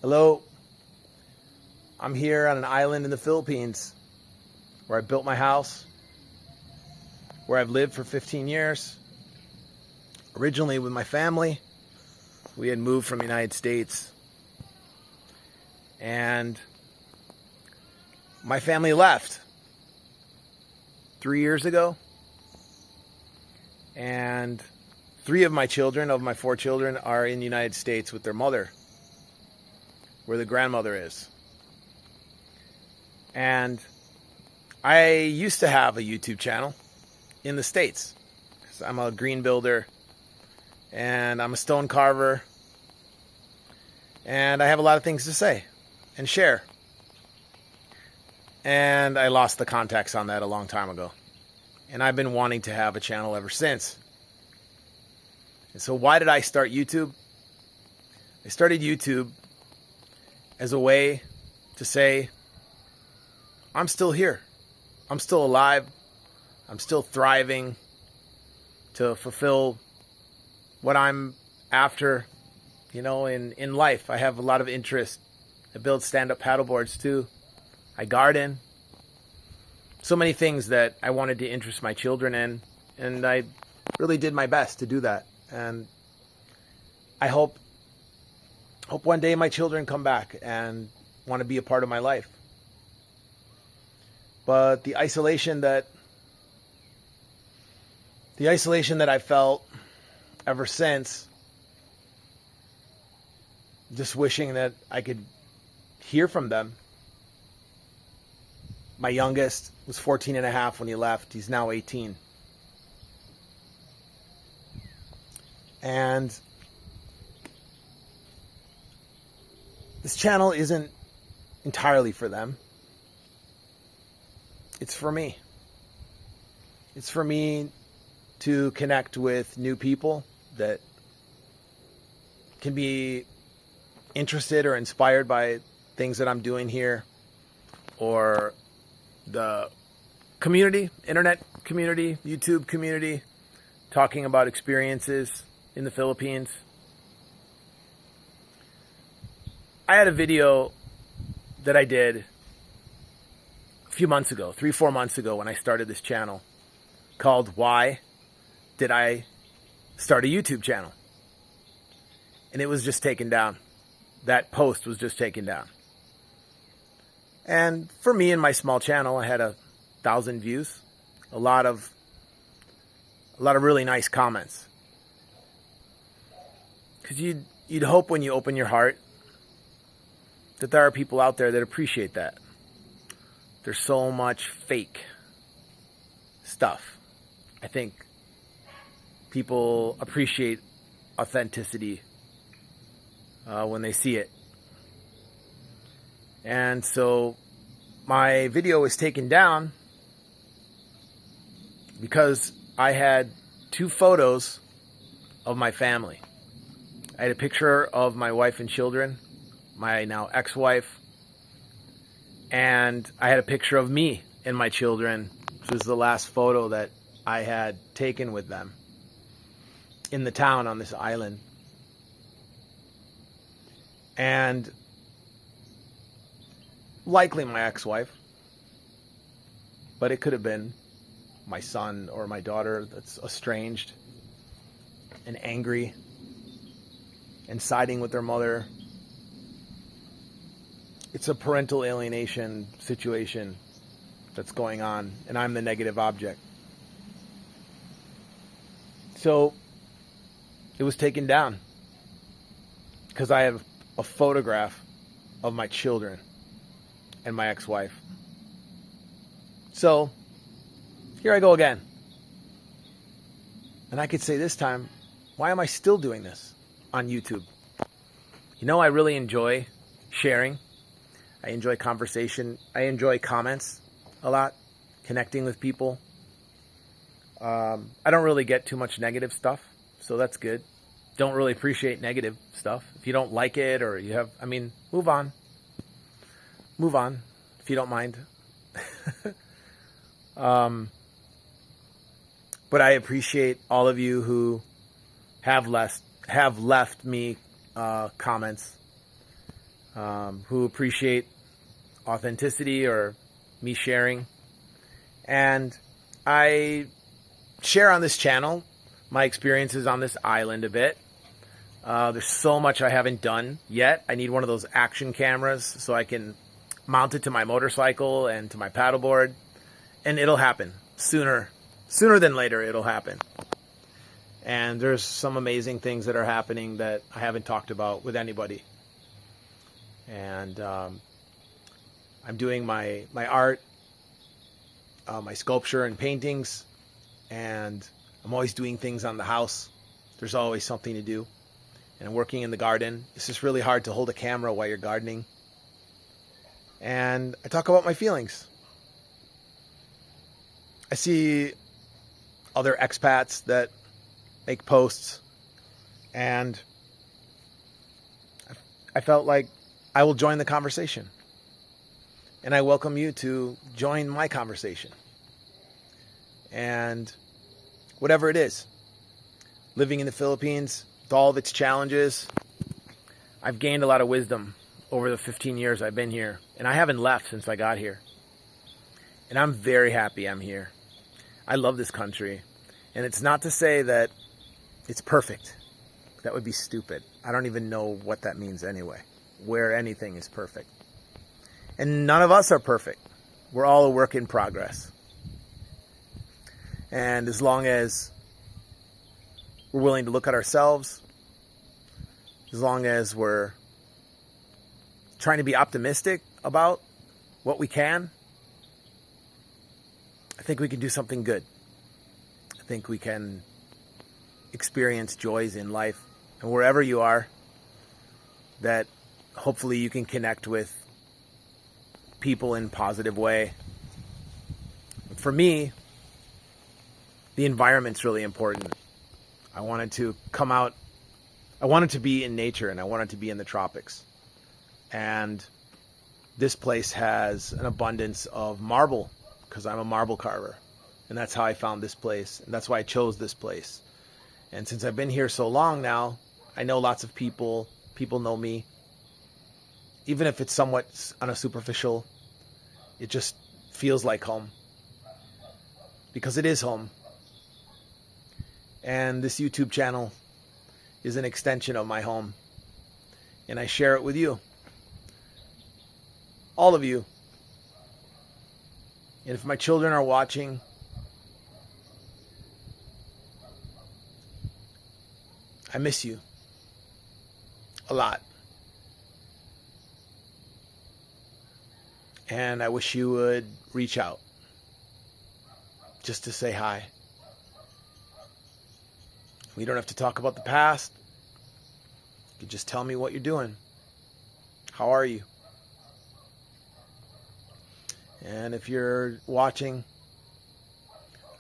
Hello, I'm here on an island in the Philippines where I built my house, where I've lived for 15 years. Originally with my family, we had moved from the United States, and my family left 3 years ago, and 3 of my children, of my 4 children, are in the United States with their mother, where the grandmother is. And I used to have a YouTube channel in the States. I'm a green builder and I'm a stone carver, and I have a lot of things to say and share. And I lost the contacts on that a long time ago. And I've been wanting to have a channel ever since. And so why did I start YouTube? I started YouTube as a way to say, I'm still here. I'm still alive. I'm still thriving to fulfill what I'm after, in life. I have a lot of interest. I build stand-up paddleboards too. I garden. So many things that I wanted to interest my children in, and I really did my best to do that. And I hope one day my children come back and want to be a part of my life. But the isolation that I felt ever since, just wishing that I could hear from them. My youngest was 14 and a half when he left. He's now 18. And this channel isn't entirely for them. It's for me. It's for me to connect with new people that can be interested or inspired by things that I'm doing here, or the community, internet community, YouTube community, talking about experiences in the Philippines. I had a video that I did a few months ago, 3-4 months ago, when I started this channel, called Why Did I Start a YouTube Channel? And it was just taken down. That post was just taken down. And for me and my small channel, I had 1,000 views, a lot of really nice comments. Because you'd hope when you open your heart that there are people out there that appreciate that. There's so much fake stuff. I think people appreciate authenticity when they see it. And so my video was taken down because I had 2 photos of my family. I had a picture of my wife and children, my now ex-wife, and I had a picture of me and my children, which was the last photo that I had taken with them in the town on this island. And likely my ex-wife, but it could have been my son or my daughter that's estranged and angry and siding with their mother. It's a parental alienation situation that's going on, and I'm the negative object. So it was taken down because I have a photograph of my children and my ex-wife. So here I go again. And I could say this time, why am I still doing this on YouTube? I really enjoy sharing. I enjoy conversation. I enjoy comments a lot, connecting with people. I don't really get too much negative stuff, so that's good. Don't really appreciate negative stuff. If you don't like it, or move on. Move on, if you don't mind. But I appreciate all of you who have left me comments. who appreciate authenticity or me sharing. And I share on this channel my experiences on this island a bit. There's so much I haven't done yet. I need one of those action cameras so I can mount it to my motorcycle and to my paddleboard, and it'll happen sooner than later. It'll happen. And there's some amazing things that are happening that I haven't talked about with anybody. And I'm doing my art, my sculpture and paintings, and I'm always doing things on the house. There's always something to do. And I'm working in the garden. It's just really hard to hold a camera while you're gardening. And I talk about my feelings. I see other expats that make posts, and I felt like I will join the conversation. And I welcome you to join my conversation. And whatever it is, living in the Philippines with all of its challenges, I've gained a lot of wisdom over the 15 years I've been here. And I haven't left since I got here. And I'm very happy I'm here. I love this country. And it's not to say that it's perfect. That would be stupid. I don't even know what that means anyway, where anything is perfect. And none of us are perfect. We're all a work in progress. And as long as we're willing to look at ourselves, as long as we're trying to be optimistic about what we can, I think we can do something good. I think we can experience joys in life. And wherever you are, that hopefully you can connect with people in a positive way. For me, the environment's really important. I wanted to come out, I wanted to be in nature, and I wanted to be in the tropics. And this place has an abundance of marble, because I'm a marble carver. And that's how I found this place. And that's why I chose this place. And since I've been here so long now, I know lots of people. People know me. Even if it's somewhat on a superficial, it just feels like home. Because it is home. And this YouTube channel is an extension of my home. And I share it with you. All of you. And if my children are watching, I miss you a lot. And I wish you would reach out just to say hi. We don't have to talk about the past. You can just tell me what you're doing. How are you? And if you're watching,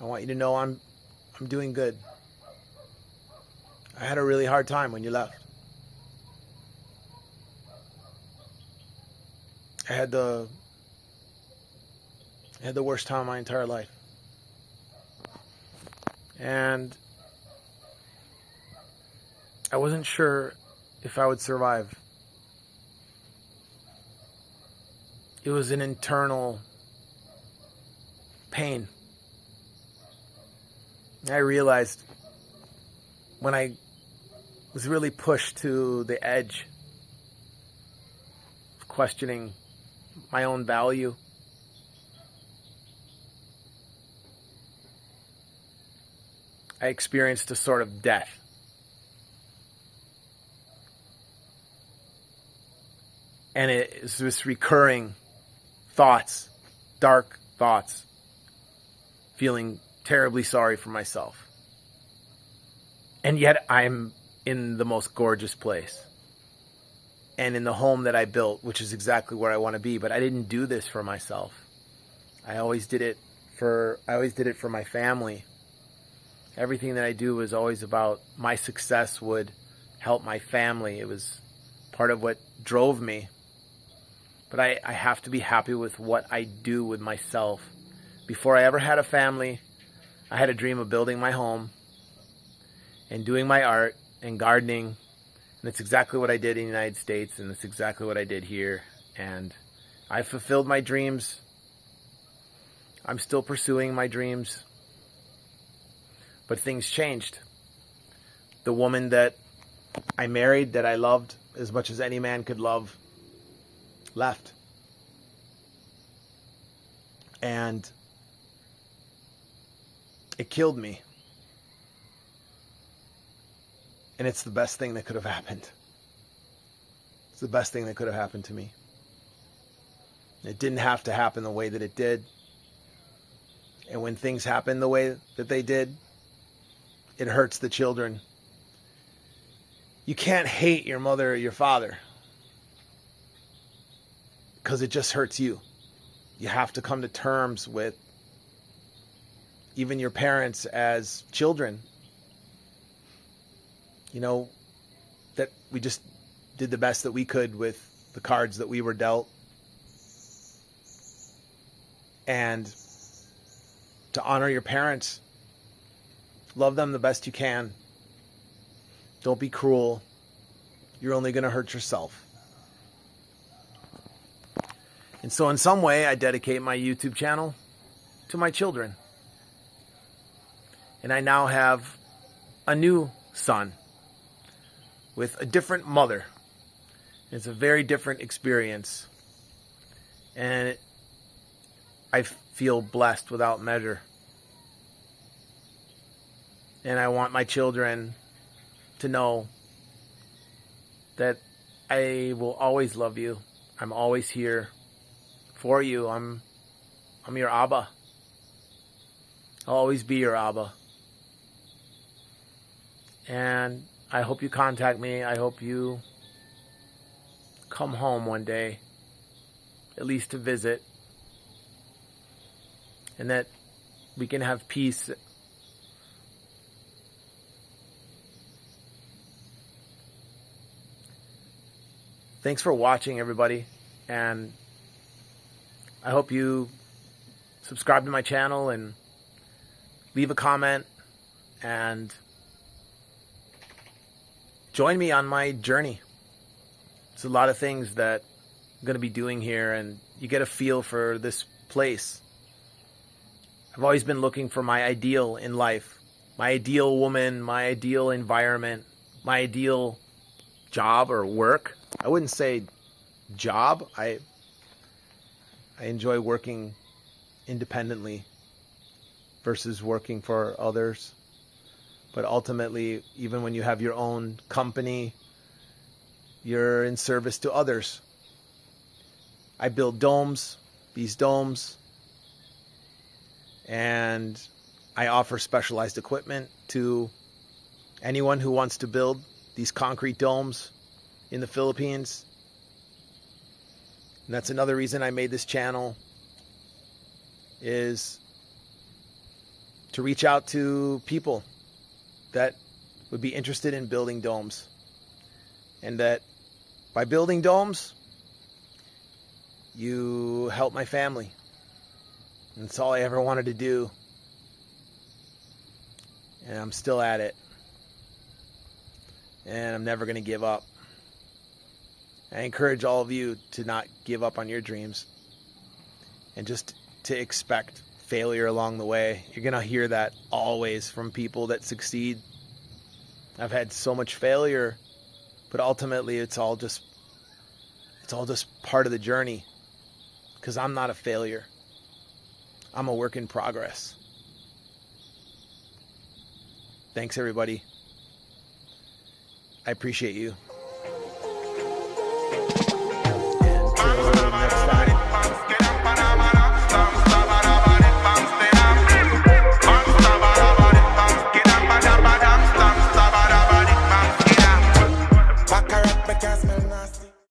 I want you to know I'm doing good. I had a really hard time when you left. I had the worst time of my entire life. And I wasn't sure if I would survive. It was an internal pain. I realized when I was really pushed to the edge, questioning my own value, I experienced a sort of death. And it is this recurring thoughts, dark thoughts, feeling terribly sorry for myself. And yet I'm in the most gorgeous place. And in the home that I built, which is exactly where I want to be. But I didn't do this for myself. I always did it for my family. Everything that I do was always about my success would help my family. It was part of what drove me. But I have to be happy with what I do with myself. Before I ever had a family, I had a dream of building my home and doing my art and gardening And it's exactly what I did in the United States, and it's exactly what I did here. And I fulfilled my dreams. I'm still pursuing my dreams. But things changed. The woman that I married, that I loved as much as any man could love, left. And it killed me. And it's the best thing that could have happened. It's the best thing that could have happened to me. It didn't have to happen the way that it did. And when things happen the way that they did, it hurts the children. You can't hate your mother or your father, because it just hurts you. You have to come to terms with even your parents as children. You know, that we just did the best that we could with the cards that we were dealt. And to honor your parents, love them the best you can. Don't be cruel. You're only going to hurt yourself. And so in some way, I dedicate my YouTube channel to my children. And I now have a new son with a different mother. It's a very different experience. And I feel blessed without measure. And I want my children to know that I will always love you. I'm always here for you. I'm your Abba. I'll always be your Abba. And I hope you contact me. I hope you come home one day, at least to visit, and that we can have peace. Thanks for watching, everybody, and I hope you subscribe to my channel and leave a comment and join me on my journey. It's a lot of things that I'm going to be doing here, and you get a feel for this place. I've always been looking for my ideal in life, my ideal woman, my ideal environment, my ideal job or work. I wouldn't say job. I enjoy working independently versus working for others. But ultimately, even when you have your own company, you're in service to others. I build domes, these domes, and I offer specialized equipment to anyone who wants to build these concrete domes in the Philippines. And that's another reason I made this channel, is to reach out to people that would be interested in building domes. And that by building domes, you help my family. And that's all I ever wanted to do. And I'm still at it. And I'm never going to give up. I encourage all of you to not give up on your dreams. And just to expect failure along the way. You're going to hear that always from people that succeed. I've had so much failure, but ultimately it's all just part of the journey, because I'm not a failure. I'm a work in progress. Thanks, everybody. I appreciate you.